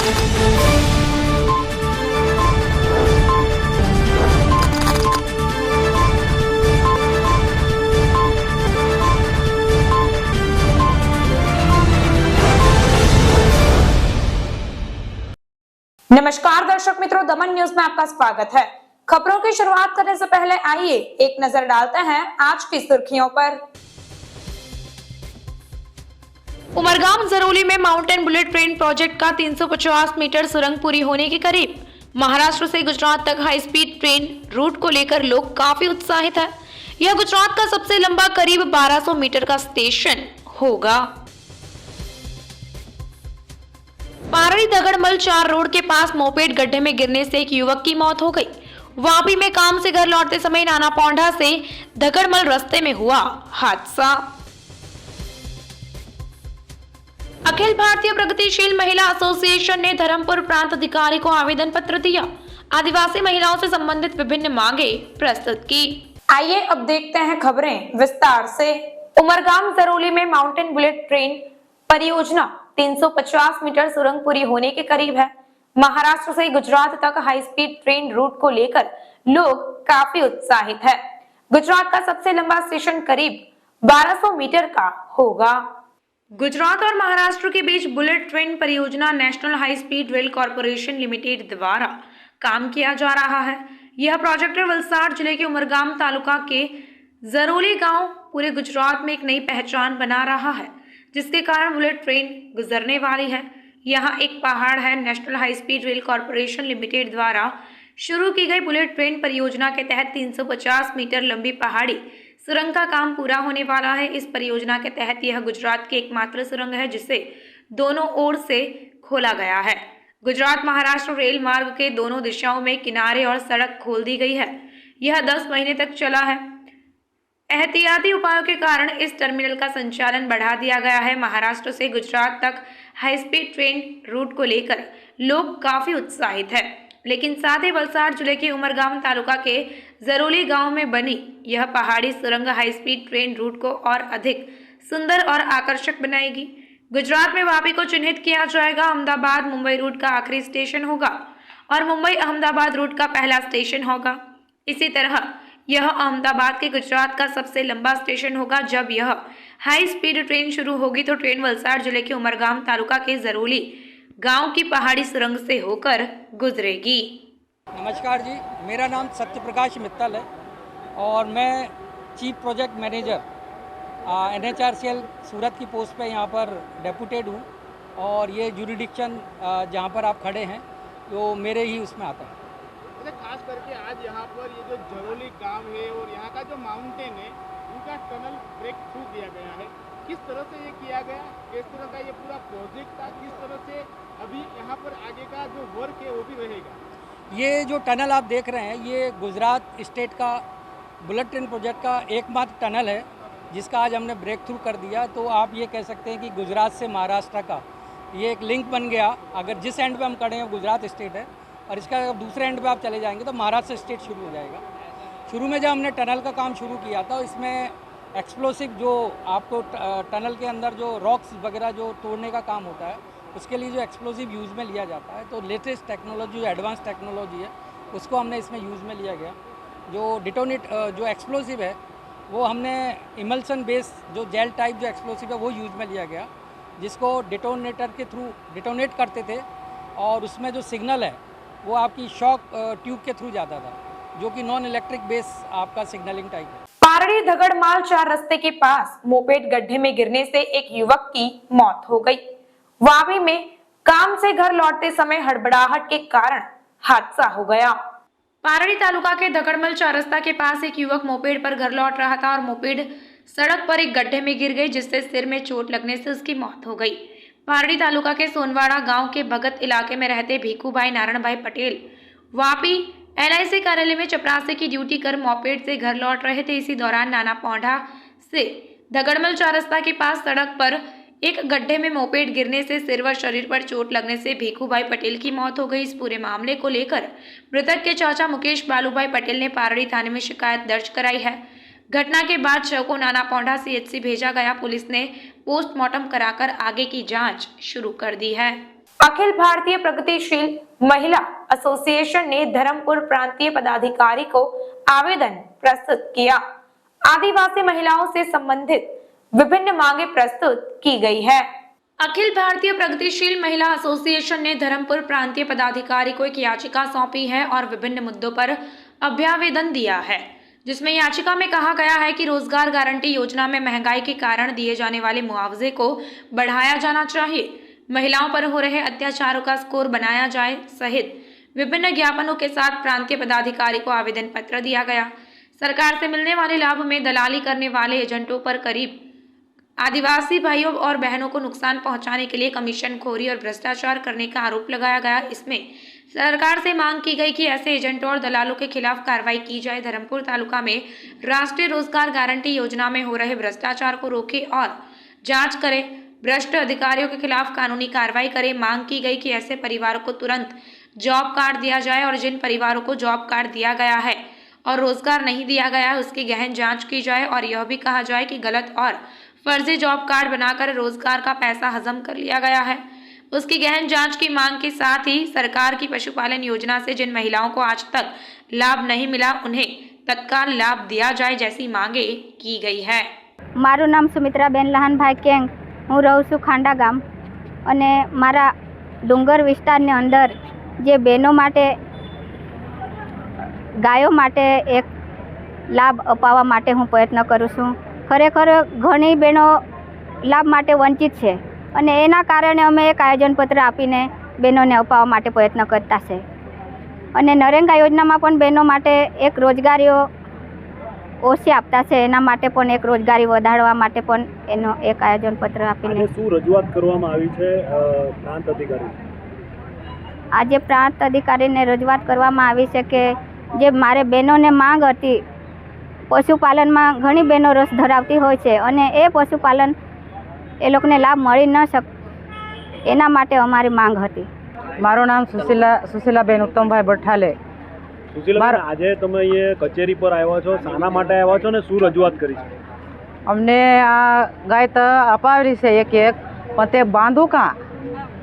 नमस्कार दर्शक मित्रों, दमन न्यूज में आपका स्वागत है। खबरों की शुरुआत करने से पहले आइए एक नजर डालते हैं आज की सुर्खियों पर। उमरगाम जरोली में माउंटेन बुलेट ट्रेन प्रोजेक्ट का 350 मीटर सुरंग पूरी होने के करीब। महाराष्ट्र से गुजरात तक हाई स्पीड ट्रेन रूट को लेकर लोग काफी उत्साहित है। यह गुजरात का सबसे लंबा करीब 1200 मीटर का स्टेशन होगा। पारड़ी दगड़मल 4 रोड के पास मोपेड गड्ढे में गिरने से एक युवक की मौत हो गई। वापी में काम से घर लौटते समय नाना पौंडा से दगड़मल रास्ते में हुआ हादसा। अखिल भारतीय प्रगतिशील महिला एसोसिएशन ने धर्मपुर प्रांत अधिकारी को आवेदन पत्र दिया। आदिवासी महिलाओं से संबंधित विभिन्न मांगे प्रस्तुत की। आइए अब देखते हैं खबरें विस्तार से। उमरगाम जरोली में माउंटेन बुलेट ट्रेन परियोजना 350 मीटर सुरंग पूरी होने के करीब है। महाराष्ट्र से गुजरात तक हाई स्पीड ट्रेन रूट को लेकर लोग काफी उत्साहित है। गुजरात का सबसे लंबा स्टेशन करीब 1200 मीटर का होगा। गुजरात और महाराष्ट्र के बीच बुलेट ट्रेन परियोजना national high speed rail corporation limited द्वारा काम किया जा रहा है। यह प्रोजेक्ट वलसाड़ जिले के उमरगाम तालुका के जरोली गांव पूरे गुजरात में एक नई पहचान बना रहा है, जिसके कारण बुलेट ट्रेन गुजरने वाली है। यहाँ एक पहाड़ है। National high speed rail corporation limited द्वारा शुरू की गई बुलेट ट्रेन परियोजना के तहत 350 मीटर लंबी पहाड़ी सुरंग का काम पूरा होने वाला है। इस परियोजना के तहत यह गुजरात की एकमात्र सुरंग है जिसे दोनों ओर से खोला गया है। गुजरात महाराष्ट्र रेल मार्ग के दोनों दिशाओं में किनारे और सड़क खोल दी गई है। यह 10 महीने तक चला है। एहतियाती उपायों के कारण इस टर्मिनल का संचालन बढ़ा दिया गया है। महाराष्ट्र से गुजरात तक हाई स्पीड ट्रेन रूट को लेकर लोग काफी उत्साहित है, लेकिन साथ ही वलसाड़ जिले के उमरगाम तालुका के जरोली गांव में बनी यह पहाड़ी सुरंग हाई स्पीड ट्रेन रूट को और अधिक सुंदर और आकर्षक बनाएगी। गुजरात में वापी को चिन्हित किया जाएगा। अहमदाबाद मुंबई रूट का आखिरी स्टेशन होगा और मुंबई अहमदाबाद रूट का पहला स्टेशन होगा। इसी तरह यह अहमदाबाद के गुजरात का सबसे लंबा स्टेशन होगा। जब यह हाई स्पीड ट्रेन शुरू होगी तो ट्रेन वलसाड़ जिले के उमरगाम तालुका के जरोली गांव की पहाड़ी सुरंग से होकर गुजरेगी। नमस्कार जी, मेरा नाम सत्यप्रकाश मित्तल है और मैं चीफ प्रोजेक्ट मैनेजर NHRCL सूरत की पोस्ट पे यहाँ पर डेपुटेड हूँ और ये जुरिडिक्शन जहाँ पर आप खड़े हैं तो मेरे ही उसमें आता है। खास करके आज यहाँ पर ये जो जरोली गांव है और यहाँ का जो माउंटेन है उनका टनल ब्रेक थ्रू किया गया है। किस तरह से ये किया गया, किस तरह का ये पूरा प्रोजेक्ट था, किस तरह से अभी यहाँ पर आगे का जो वर्क है वो भी रहेगा? ये जो टनल आप देख रहे हैं ये गुजरात स्टेट का बुलेट ट्रेन प्रोजेक्ट का एकमात्र टनल है जिसका आज हमने ब्रेक थ्रू कर दिया। तो आप ये कह सकते हैं कि गुजरात से महाराष्ट्र का ये एक लिंक बन गया। अगर जिस एंड पे हम खड़े हैं गुजरात स्टेट है और इसका दूसरे एंड पे आप चले जाएंगे तो महाराष्ट्र स्टेट शुरू हो जाएगा। शुरू में जब हमने टनल का काम शुरू किया था इसमें एक्सप्लोसिव जो आपको टनल के अंदर जो रॉक्स वगैरह जो तोड़ने का काम होता है उसके लिए जो एक्सप्लोसिव यूज़ में लिया जाता है, तो लेटेस्ट टेक्नोलॉजी जो एडवांस टेक्नोलॉजी है उसको हमने इसमें यूज़ में लिया गया। जो डिटोनेट जो एक्सप्लोसिव है वो हमने इमल्सन बेस जो जेल टाइप जो एक्सप्लोसिव है वो यूज़ में लिया गया, जिसको डिटोनेटर के थ्रू डिटोनेट करते थे और उसमें जो सिग्नल है वो आपकी शॉक ट्यूब के थ्रू जाता था, जो कि नॉन इलेक्ट्रिक बेस आपका सिग्नलिंग टाइप है। पारड़ी दगड़माल 4 रास्ते के पास मोपेड गड्ढे में गिरने से एक युवक की मौत हो गई। वापी में काम से घर लौटते समय हड़बड़ाहट के कारण हादसा हो गया। पारड़ी तालुका के दगड़मल 4 रास्ता के पास एक युवक मोपेड पर घर लौट रहा था और मोपेड सड़क पर एक गड्ढे में गिर गई, जिससे सिर में चोट लगने से उसकी मौत हो गई। पारड़ी तालुका के सोनवाड़ा गांव के भगत इलाके में रहते भीखू भाई नारायण भाई पटेल वापी LIC कार्यालय में चपरासी की ड्यूटी कर मोपेड से घर लौट रहे थे। इसी दौरान नाना पौंडा से दगड़मल 4 रास्ता के पास सड़क पर एक गड्ढे में मोपेड गिरने से सिर व शरीर पर चोट लगने से भीखू भाई पटेल की मौत हो गई। इस पूरे मामले को लेकर मृतक के चाचा मुकेश बालूभाई पटेल ने पारड़ी थाने में शिकायत दर्ज कराई है। घटना के बाद शव को नाना पौंडा CHC भेजा गया। पुलिस ने पोस्टमार्टम कराकर आगे की जांच शुरू कर दी है। अखिल भारतीय प्रगतिशील महिला एसोसिएशन ने धर्मपुर प्रांतीय पदाधिकारी को आवेदन प्रस्तुत किया। आदिवासी महिलाओं से संबंधित विभिन्न मांगे प्रस्तुत की गई है। अखिल भारतीय प्रगतिशील महिला एसोसिएशन ने धर्मपुर प्रांतीय पदाधिकारी को एक याचिका सौंपी है और विभिन्न मुद्दों पर अभ्यावेदन दिया है, जिसमें याचिका में कहा गया है कि रोजगार गारंटी योजना में महंगाई के कारण दिए जाने वाले मुआवजे को बढ़ाया जाना चाहिए, महिलाओं पर हो रहे अत्याचारों का स्कोर बनाया जाए सहित विभिन्न ज्ञापनों के साथ प्रांतीय पदाधिकारी को आवेदन पत्र दिया गया। सरकार से मिलने वाले लाभ में दलाली करने वाले एजेंटों पर करीब आदिवासी भाइयों और बहनों को नुकसान पहुंचाने के लिए कमीशनखोरी और भ्रष्टाचार करने का आरोप लगाया गया। इसमें सरकार से मांग की गई कि ऐसे एजेंटों और दलालों के खिलाफ कार्रवाई की जाए। धर्मपुर तालुका में राष्ट्रीय रोजगार गारंटी योजना में हो रहे भ्रष्टाचार को रोके और जांच करे, भ्रष्ट अधिकारियों के खिलाफ कानूनी कार्रवाई करे। मांग की गई कि ऐसे परिवारों को तुरंत जॉब कार्ड दिया जाए और जिन परिवारों को जॉब कार्ड दिया गया है और रोजगार नहीं दिया गया है उसकी गहन जांच की जाए और यह भी कहा जाए कि गलत और फर्जी जॉब कार्ड बनाकर रोजगार का पैसा हजम कर लिया गया है, उसकी गहन जांच की मांग के साथ ही सरकार की पशुपालन योजना से जिन महिलाओं को आज तक लाभ नहीं मिला उन्हें तत्काल लाभ दिया जाए जैसी मांगे की गई है। मारू नाम सुमित्राबेन लहानभाई केंग, हूँ रहूँ छूं खांडा गाम अने मारा डूंगर विस्तारनी अंदर जे बहनों माटे गायों माटे एक लाभ अपावा माटे हूँ प्रयत्न करूँ छूं। खरेखर घणी बहनों लाभ माटे वंचित छे अने एना कारणे अमे एक आयोजनपत्र आपीने बहनोने अपावा माटे प्रयत्न करता छे अने नरेगा योजनामां पण बहनों माटे एक रोजगारीओ ओછી આપતા છે એના માટે પણ એક રોજગારી વધારવા માટે પણ એનો એક આયોજનપત્ર આપીને શું રજૂઆત કરવામાં આવી છે પ્રાંત અધિકારી? આજે પ્રાંત અધિકારીને રજૂઆત કરવામાં આવી છે કે જે મારે બહેનોને માંગ હતી, પશુપાલનમાં ઘણી બહેનો રસ ધરાવતી હોય છે અને એ પશુપાલન એ લોકોને લાભ મળી ન શક એના માટે અમારી માંગ હતી। મારું નામ સુશીલાબેન ઉત્તમભાઈ બઠાલે। સુશીલાબેન, આજે તમે અહીંયા કચેરી પર આવ્યા છો, શાના માટે આવ્યા છો ને શું રજૂઆત કરી છે? અમને આ ગાય તો અપાવેલી છે એક પણ તે બાંધું કાં,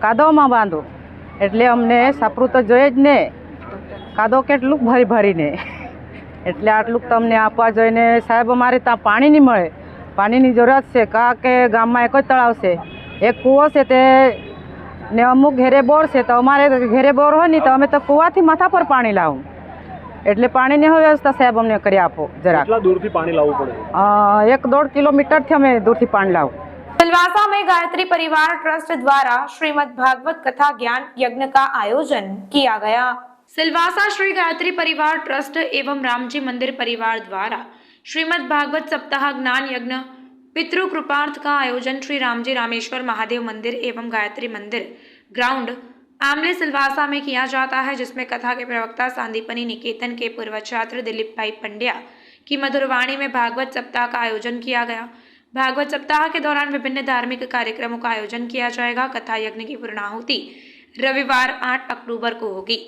કાદવમાં બાંધું એટલે અમને સાપરું તો જોઈએ જ ને, કાદવ કેટલુંક ભરી ભરીને એટલે આટલુંક તમને આપવા જોઈને સાહેબ। અમારે ત્યાં પાણી નહીં મળે, પાણીની જરૂરત છે કા કે ગામમાં એક જ તળાવ છે, એક કૂવો છે તે ને અમુક ઘેરે બોર છે તો અમારે ઘેરે બોર હોય ને તો અમે તો કૂવાથી માથા પર પાણી લાવું એટલે પાણીની વ્યવસ્થા સાહેબ અમને કરી આપો જરા। કેટલા દૂરથી પાણી લાવવું પડે? 1-1.5 કિલોમીટરથી અમે દૂરથી પાણી લાવું। सिलवासा में गायत्री परिवार ट्रस्ट द्वारा श्रीमद् भागवत कथा ज्ञान यज्ञ का आयोजन किया गया। सिलवासा श्री गायत्री परिवार ट्रस्ट एवं रामजी मंदिर परिवार द्वारा श्रीमद् भागवत सप्ताह ज्ञान यज्ञ पितृ कृपार्थ का आयोजन श्री रामजी रामेश्वर महादेव मंदिर एवं गायत्री मंदिर ग्राउंड आमले सिलवासा में किया जाता है, जिसमें कथा के प्रवक्ता सांदीपनी निकेतन के पूर्व छात्र दिलीप भाई पंड्या की मधुरवाणी में भागवत सप्ताह का आयोजन किया गया। भागवत सप्ताह के दौरान विभिन्न धार्मिक कार्यक्रमों का आयोजन किया जाएगा। कथा यज्ञ की पूर्णाहुति रविवार 8 अक्टूबर को होगी।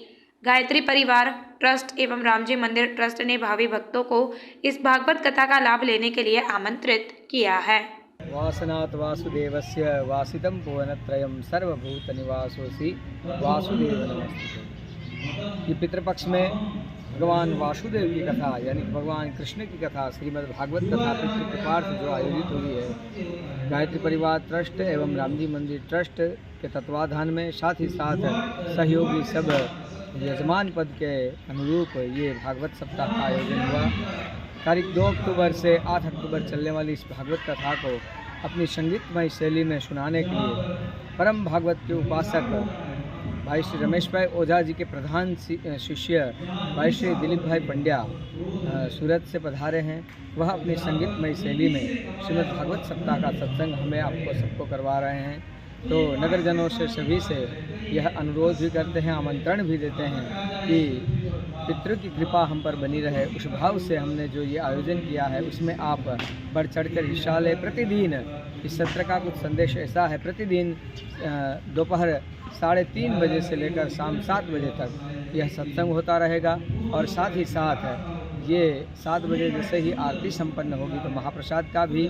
गायत्री परिवार ट्रस्ट एवं रामजी मंदिर ट्रस्ट ने भावी भक्तों को इस भागवत कथा का लाभ लेने के लिए आमंत्रित किया है। वासनात् वासुदेवस्य वासितं भुवनत्रयं सर्वभूतनिवासोऽसि वासुदेव नमस्ते। ये पितृपक्ष में भगवान वासुदेव की कथा यानी भगवान कृष्ण की कथा श्रीमद् भागवत कथा पितृकृपार्थ जो आयोजित हुई है गायत्री परिवार ट्रस्ट एवं रामजी मंदिर ट्रस्ट के तत्वाधान में, साथ ही साथ सहयोगी सब यजमान पद के अनुरूप ये भागवत सप्ताह का आयोजन हुआ। तारीख 2 अक्टूबर से 8 अक्टूबर चलने वाली इस भागवत कथा को अपनी संगीतमय शैली में सुनाने के लिए परम भागवत के उपासक भाई श्री रमेश भाई ओझा जी के प्रधान शिष्य भाई श्री दिलीप भाई पंड्या सूरत से पधारे हैं। वह अपनी संगीतमय शैली में श्रीमद् भागवत सप्ताह का सत्संग हमें आपको सबको करवा रहे हैं। तो नगरजनों से सभी से यह अनुरोध भी करते हैं, आमंत्रण भी देते हैं कि पितृ की कृपा हम पर बनी रहे। उस भाव से हमने जो ये आयोजन किया है उसमें आप बढ़ चढ़ कर हिस्सा लें। प्रतिदिन इस सत्र का कुछ संदेश ऐसा है, प्रतिदिन दोपहर 3:30 बजे से लेकर शाम 7 बजे तक यह सत्संग होता रहेगा और साथ ही साथ ये 7 बजे जैसे ही आरती संपन्न होगी तो महाप्रसाद का भी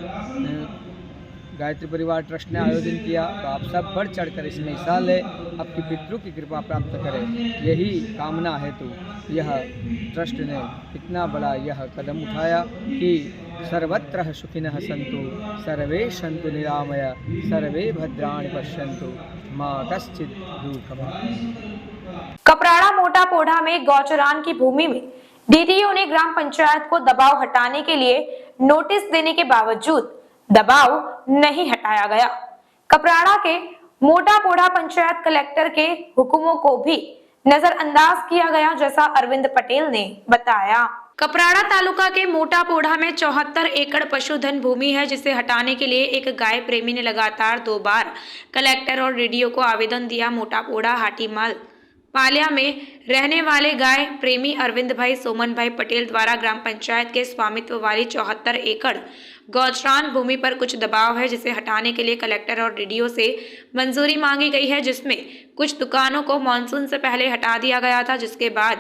गायत्री परिवार ट्रस्ट ने आयोजन किया, तो आप सब बढ़ चढ़कर इसमें हिस्सा लें, आपकी पितरों की कृपा प्राप्त करें, यही कामना हेतु यह ट्रस्ट ने इतना बड़ा यह कदम उठाया कि सर्वत्र सुखिनः सन्तु सर्वे सन्तु निरामय सर्वे भद्राणि पश्यन्तु माँ कश्चित् दुःखम्। कपराड़ा मोटा पोढ़ा में गौचरान की भूमि में डीडीओ ने ग्राम पंचायत को दबाव हटाने के लिए नोटिस देने के बावजूद दबाव नहीं हटाया गया। कपराड़ा के मोटा पोढ़ा पंचायत कलेक्टर के हुक्मों को भी नजरअंदाज किया गया, जैसा अरविंद पटेल ने बताया। कपराड़ा तालुका के मोटा पोढ़ा में 74 एकड़ पशुधन भूमि है, जिसे हटाने के लिए एक गाय प्रेमी ने लगातार 2 बार कलेक्टर और डीडीओ को आवेदन दिया। मोटा पोढ़ा हाटीमाल पालिया में रहने वाले गाय प्रेमी अरविंद भाई सोमन भाई पटेल द्वारा ग्राम पंचायत के स्वामित्व वाली 74 एकड़ गौचरान भूमि पर कुछ दबाव है, जिसे हटाने के लिए कलेक्टर और डीडीओ से मंजूरी मांगी गई है, जिसमें कुछ दुकानों को मानसून से पहले हटा दिया गया था, जिसके बाद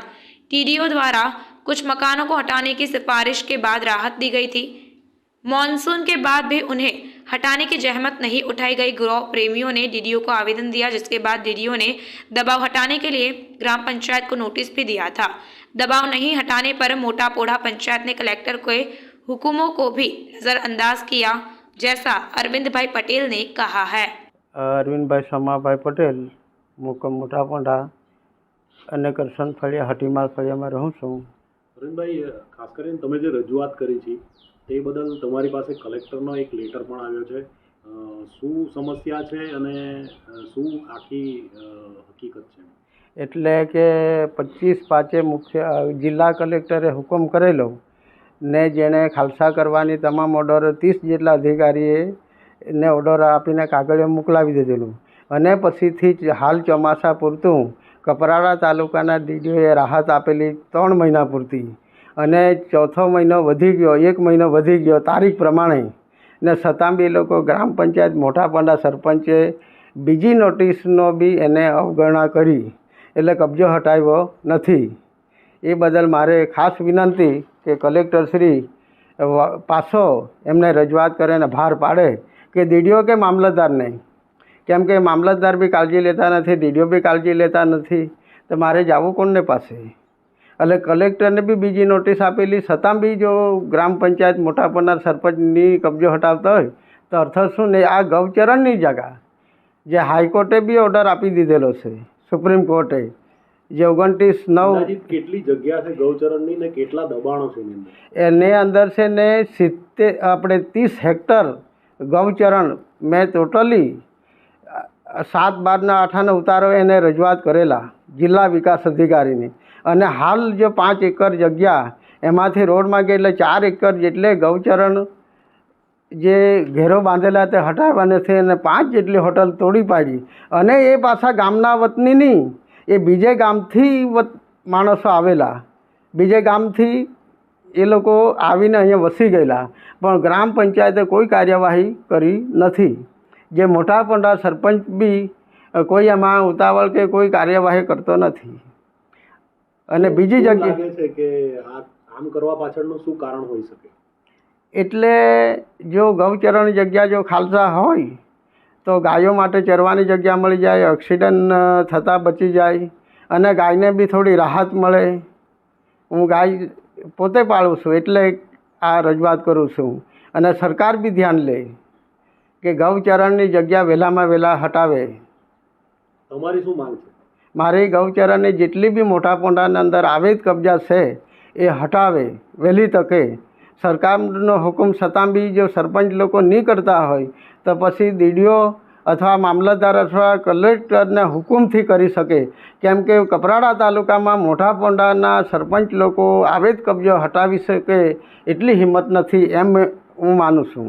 डीडीओ द्वारा कुछ मकानों को हटाने की सिफारिश के बाद राहत दी गई थी। मानसून के बाद भी उन्हें हटाने की जहमत नहीं उठाई गई। गौ प्रेमियों ने डीडीओ को आवेदन दिया, जिसके बाद डीडीओ ने दबाव हटाने के लिए ग्राम पंचायत को नोटिस भी दिया था। दबाव नहीं हटाने पर मोटा पोढ़ा पंचायत ने कलेक्टर के हुक्मों को भी नजरअंदाज किया, जैसा अरविंद भाई पटेल ने कहा है। अरविंद भाई समाभाई पटेल मुकम मोटा पोढ़ा અને કરશન ફળિયા હટીમાલ ફળિયામાં રહું છું। અરવિંદભાઈ, ખાસ કરીને તમે જે રજૂઆત કરી છે તે બદલ તમારી પાસે કલેક્ટરનો એક લેટર પણ આવ્યો છે, શું સમસ્યા છે અને શું આખી હકીકત છે? એટલે કે 25/5 મુખ્ય જિલ્લા કલેક્ટરે હુકમ કરેલો ને જેણે ખાલસા કરવાની તમામ ઓર્ડર 30 જેટલા અધિકારીએ ને ઓર્ડર આપીને કાગળિયો મોકલાવી દીધેલું અને પછીથી જ હાલ ચોમાસા પૂરતું કપરાડા તાલુકાના ડીડીઓએ રાહત આપેલી 3 મહિના પૂરતી અને ચોથો મહિનો વધી ગયો, 1 મહિનો વધી ગયો તારીખ પ્રમાણે ને છતાં બી લોકો ગ્રામ પંચાયત મોટા પોંડા સરપંચે બીજી નોટિસનો બી એને અવગણના કરી એટલે કબજો હટાવ્યો નથી। એ બદલ મારે ખાસ વિનંતી કે કલેક્ટરશ્રી પાછો એમને રજૂઆત કરે ને ભાર પાડે કે ડીડીઓ કે મામલતદારને, કેમ કે મામલતદાર બી કાળજી લેતા નથી, ડીડીઓ બી કાળજી લેતા નથી, તો મારે જવું કોણને પાસે? એટલે કલેક્ટરને બી બીજી નોટિસ આપેલી છતાં બી જો ગ્રામ પંચાયત મોટા પોંડા સરપંચની કબજો હટાવતા હોય તો અર્થ શું ને? આ ગૌચરણની જગા જે હાઈકોર્ટે બી ઓર્ડર આપી દીધેલો છે, સુપ્રીમ કોર્ટે, જે 29/9 કેટલી જગ્યા છે ગૌચરણની ને કેટલા દબાણો છે એની અંદર છે ને 30 હેક્ટર ગૌચરણ મેં ટોટલી 7/12/8 ઉતારો એને રજૂઆત કરેલા જિલ્લા વિકાસ અધિકારીને અને હાલ જો 5 એકર જગ્યા એમાંથી રોડ માગે એટલે 4 એકર જેટલે ગૌચરણ જે ઘેરો બાંધેલા તે હટાવવા નથી અને 5 જેટલી હોટલ તોડી પાડી અને એ પાછા ગામના વતની નહીં, એ બીજે ગામથી માણસો આવેલા, બીજે ગામથી એ લોકો આવીને અહીંયા વસી ગયેલા, પણ ગ્રામ પંચાયતે કોઈ કાર્યવાહી કરી નથી। જે મોટા પોંડા સરપંચ બી કોઈ એમાં ઉતાવળ કે કોઈ કાર્યવાહી કરતો નથી અને બીજી જગ્યાએ છે કે આમ કરવા પાછળનું શું કારણ હોઈ શકે? એટલે જો ગૌચરણ જગ્યા જો ખાલસા હોય તો ગાયો માટે ચરવાની જગ્યા મળી જાય, એક્સિડન્ટ થતાં બચી જાય અને ગાયને બી થોડી રાહત મળે। હું ગાય પોતે પાળું છું એટલે આ રજૂઆત કરું છું અને સરકાર બી ધ્યાન લે કે ગૌચરણની જગ્યા વહેલામાં વહેલા હટાવે। તમારી શું માંગ છે? મારી ગૌચરણની જેટલી બી મોટા પોંડાના અંદર અવૈધ કબજા છે એ હટાવે વહેલી તકે। સરકારનો હુકમ છતાં બી જો સરપંચ લોકો નહીં કરતા હોય તો પછી ડીડીઓ अथवा मामलतदार अथवा कलेक्टरने हुकुमथी करी सके, केम के कपराड़ा तालुकामां मोटा पोंडाना सरपंच लोको आवेद कब्जो हटावी सके एटली हिम्मत नथी एम हूँ मानु छूं।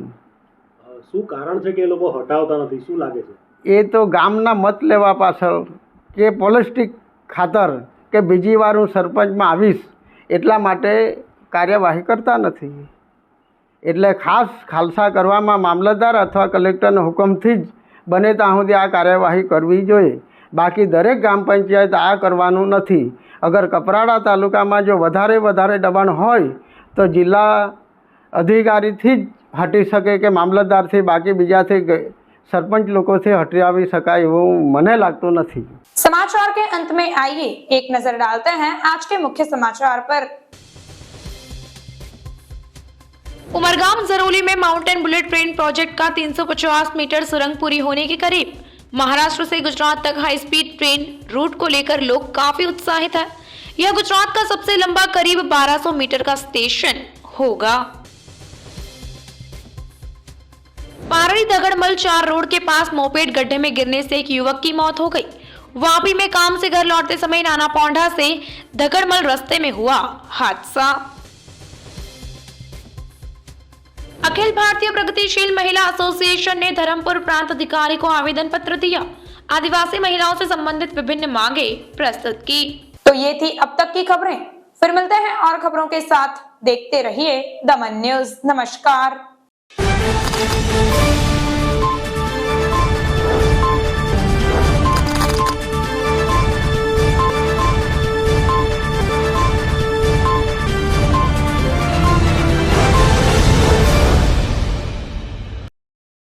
શું કારણ છે કે એ લોકો હટાવતા નથી? શું લાગે છે? એ તો ગામના મત લેવા પાછળ કે પોલિટિક ખાતર કે બીજી વાર હું સરપંચમાં આવીશ એટલા માટે કાર્યવાહી કરતા નથી। એટલે ખાસ ખાલસા કરવામાં મામલતદાર અથવા કલેક્ટરના હુકમથી જ બને ત્યાં સુધી આ કાર્યવાહી કરવી જોઈએ, બાકી દરેક ગ્રામ પંચાયત આ કરવાનું નથી। અગર કપરાડા તાલુકામાં જો વધારે દબાણ હોય તો જિલ્લા અધિકારીથી જ હટી શકે કે મામલતદારથી બાકી બીજાથી સરપંચ લોકોથી હટાવી શકાય એવું મને લાગતું નથી। समाचार के अंत में आइए एक नजर डालते हैं आज के मुख्य समाचार पर। उमरगाम जरोली में माउंटेन बुलेट ट्रेन प्रोजेक्ट का 350 मीटर सुरंग पूरी होने के करीब। महाराष्ट्र से गुजरात तक हाई स्पीड ट्रेन रूट को लेकर लोग काफी उत्साहित है। यह गुजरात का सबसे लंबा करीब 1200 मीटर का स्टेशन होगा। पारड़ी दगड़मल 4 रोड के पास मोपेड गड्ढे में गिरने से एक युवक की मौत हो गई। वापी में काम से घर लौटते समय नाना पौंडा से दगड़मल रास्ते में हुआ हादसा। अखिल भारतीय प्रगतिशील महिला एसोसिएशन ने धर्मपुर प्रांत अधिकारी को आवेदन पत्र दिया। आदिवासी महिलाओं से संबंधित विभिन्न मांगे प्रस्तुत की। तो ये थी अब तक की खबरें। फिर मिलते हैं और खबरों के साथ। देखते रहिए दमन न्यूज। नमस्कार।